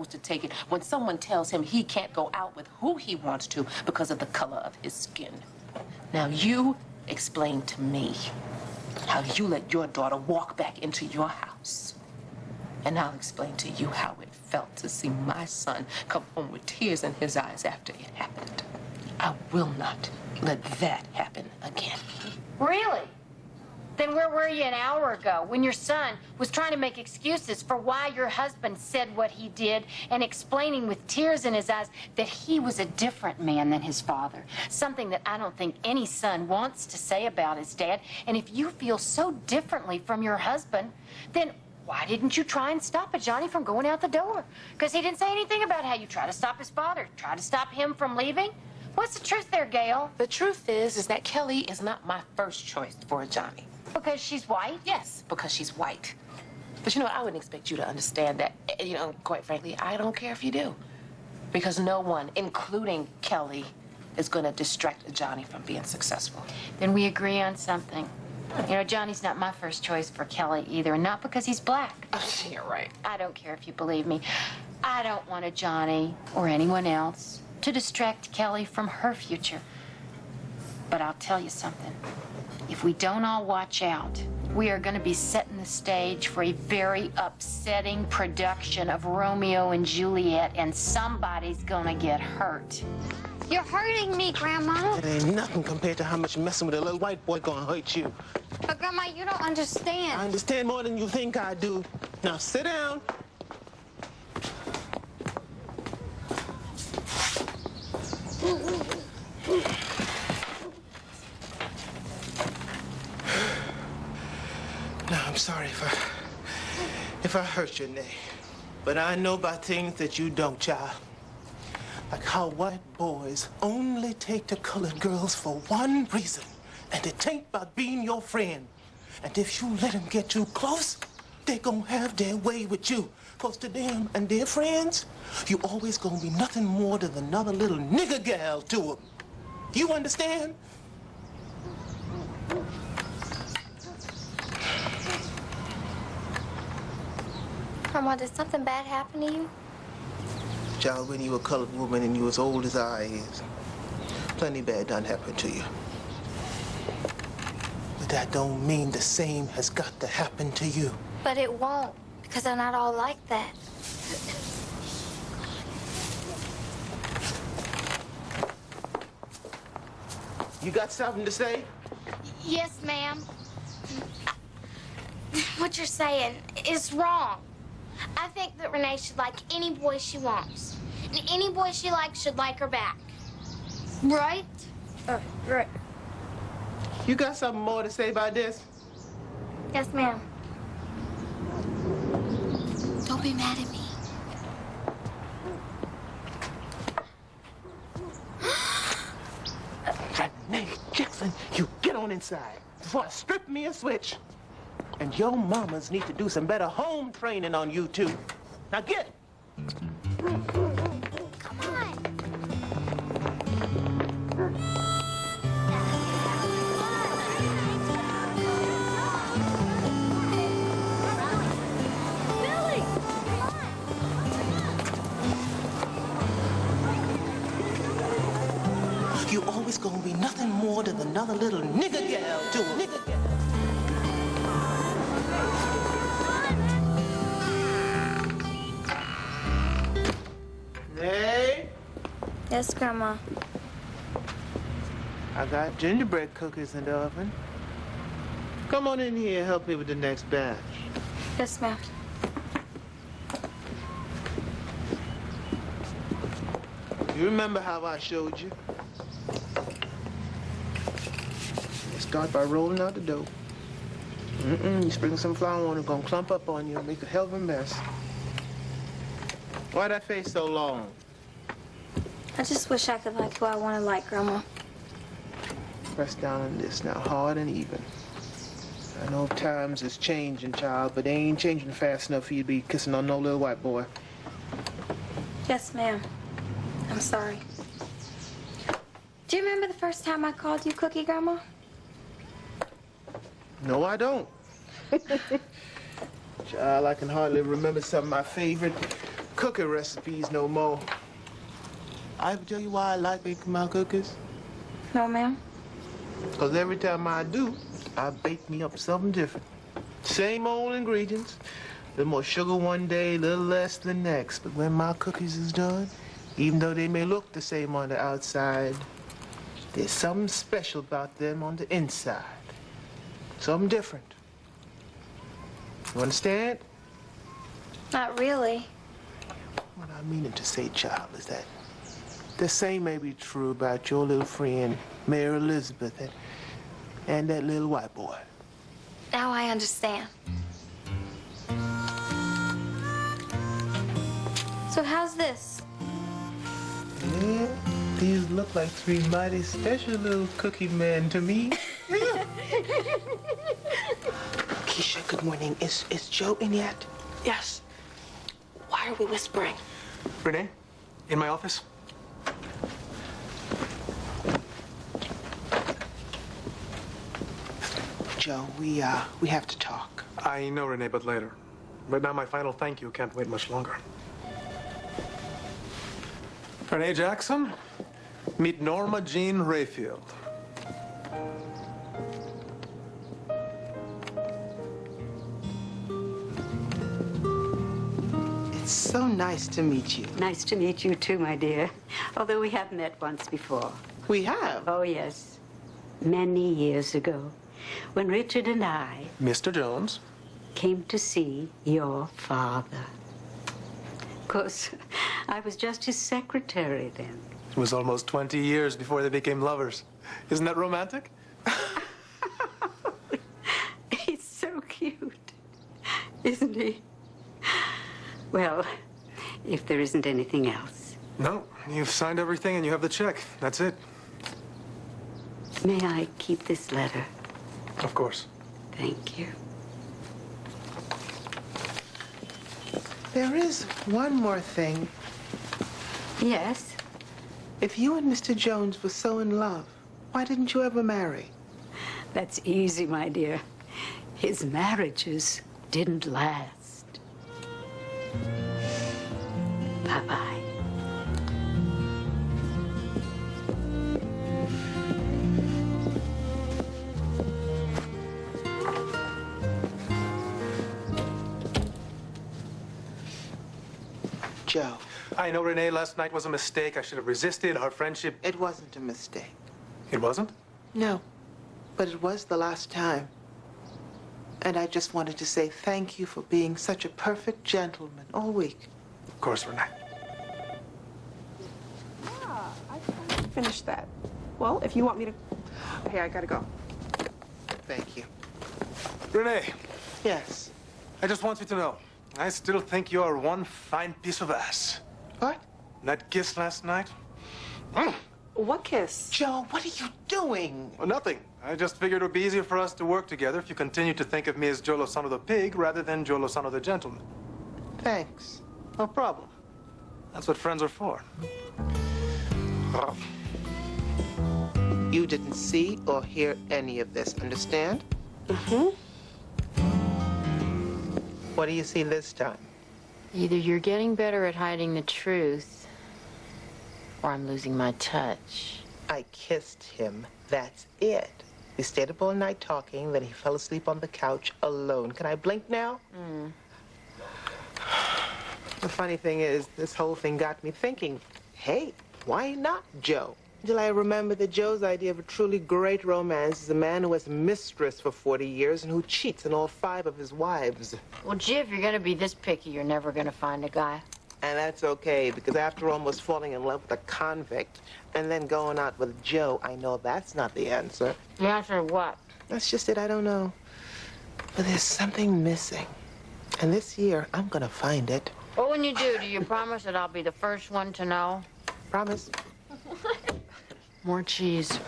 supposed to take it when someone tells him he can't go out with who he wants to because of the color of his skin. Now, you explain to me how you let your daughter walk back into your house. And I'll explain to you how it felt to see my son come home with tears in his eyes after it happened. I will not let that happen again. Really? Then where were you an hour ago when your son was trying to make excuses for why your husband said what he did and explaining with tears in his eyes that he was a different man than his father? Something that I don't think any son wants to say about his dad. And if you feel so differently from your husband, then why didn't you try and stop Ajoni from going out the door? Because he didn't say anything about how you tried to stop his father, tried to stop him from leaving. What's the truth there, Gail? The truth is that Kelly is not my first choice for Ajoni. Because she's white? Yes, because she's white. But you know what? I wouldn't expect you to understand that. You know, quite frankly, I don't care if you do. Because no one, including Kelly, is going to distract Ajoni from being successful. Then we agree on something. You know, Johnny's not my first choice for Kelly either, and not because he's black. Oh, you're right. I don't care if you believe me. I don't want a Johnny or anyone else to distract Kelly from her future. But I'll tell you something. If we don't all watch out, we are going to be setting the stage for a very upsetting production of Romeo and Juliet, and somebody's going to get hurt. You're hurting me, Grandma. It ain't nothing compared to how much messing with a little white boy gonna hurt you. But, Grandma, you don't understand. I understand more than you think I do. Now, sit down. Now, I'm sorry if I hurt your name, but I know about things that you don't, child. Like how white boys only take to colored girls for one reason, and it ain't about being your friend. And if you let them get too close, they gonna have their way with you. Cause to them and their friends, you always gonna be nothing more than another little nigger gal to them. You understand? Grandma, did something bad happen to you? Child, when you were a colored woman and you as old as I is, plenty bad done happened to you. But that don't mean the same has got to happen to you. But it won't, because they're not all like that. You got something to say? Yes, ma'am. What you're saying is wrong. I think that Renee should like any boy she wants. And any boy she likes should like her back. Right? Right. You got something more to say about this? Yes, ma'am. Don't be mad at me. Renee Jackson, you get on inside before I strip me a switch. And your mamas need to do some better home training on you two. Now get! Come on. Billy! You always gonna be nothing more than another little nigger gal to a nigger gal. Hey? Yes, Grandma. I got gingerbread cookies in the oven. Come on in here and help me with the next batch. Yes, ma'am. You remember how I showed you? You start by rolling out the dough. You sprinkle some flour on it, gonna clump up on you and make a hell of a mess. Why that face so long? I just wish I could like who I want to like, Grandma. Press down on this now, hard and even. I know times is changing, child, but they ain't changing fast enough for you to be kissing on no little white boy. Yes, ma'am. I'm sorry. Do you remember the first time I called you Cookie, Grandma? No, I don't. Child, I can hardly remember some of my favorite cookie recipes no more. I ever tell you why I like making my cookies? No, ma'am. Because every time I do, I bake me up something different. Same old ingredients. A little more sugar one day, a little less the next. But when my cookies is done, even though they may look the same on the outside, there's something special about them on the inside. Something different. You understand? Not really. What I'm meaning to say, child, is that the same may be true about your little friend, Mary Elizabeth, and that little white boy. Now I understand. So how's this? Yeah, these look like three mighty special little cookie men to me. Keisha, good morning. Is Joe in yet? Yes. Why are we whispering? Rene, in my office. Joe, we have to talk. I know, Rene, but later. But now my final thank you can't wait much longer. Rene Jackson, meet Norma Jean Rayfield. It's so nice to meet you. Nice to meet you too, my dear. Although we have met once before. We have? Oh, yes. Many years ago, when Richard and I Mr. Jones. came to see your father. Of course, I was just his secretary then. It was almost 20 years before they became lovers. Isn't that romantic? He's so cute, isn't he? Well, if there isn't anything else. No, you've signed everything and you have the check. That's it. May I keep this letter? Of course. Thank you. There is one more thing. Yes? If you and Mr. Jones were so in love, why didn't you ever marry? That's easy, my dear. His marriages didn't last. Bye-bye. Joe, I know, Rene, last night was a mistake. I should have resisted our friendship. it wasn't a mistake. It wasn't? No, but it was the last time. And I just wanted to say thank you for being such a perfect gentleman all week. Of course, Rene. I finished that. Well, if you want me to... Hey, I gotta go. Thank you. Rene, Yes. I just want you to know, I still think you are one fine piece of ass. What? That kiss last night? What kiss? Joe, what are you doing? Well, nothing. I just figured it would be easier for us to work together if you continue to think of me as Joe Lozano the pig rather than Joe Lozano the gentleman. Thanks. No problem. That's what friends are for. Oh. You didn't see or hear any of this, understand? Mm-hmm. What do you see this time? Either you're getting better at hiding the truth, or I'm losing my touch. I kissed him. That's it. We stayed up all night talking, then he fell asleep on the couch alone. Can I blink now? The funny thing is, this whole thing got me thinking, hey, why not Joe? Until I remembered that Joe's idea of a truly great romance is a man who has a mistress for 40 years and who cheats on all 5 of his wives. Well, gee, if you're gonna be this picky, you're never gonna find a guy. And that's okay, because after almost falling in love with a convict and then going out with Joe, I know that's not the answer. The answer to what? That's just it, I don't know. But there's something missing. And this year, I'm gonna find it. Well, when you do you promise that I'll be the first one to know? Promise? More cheese.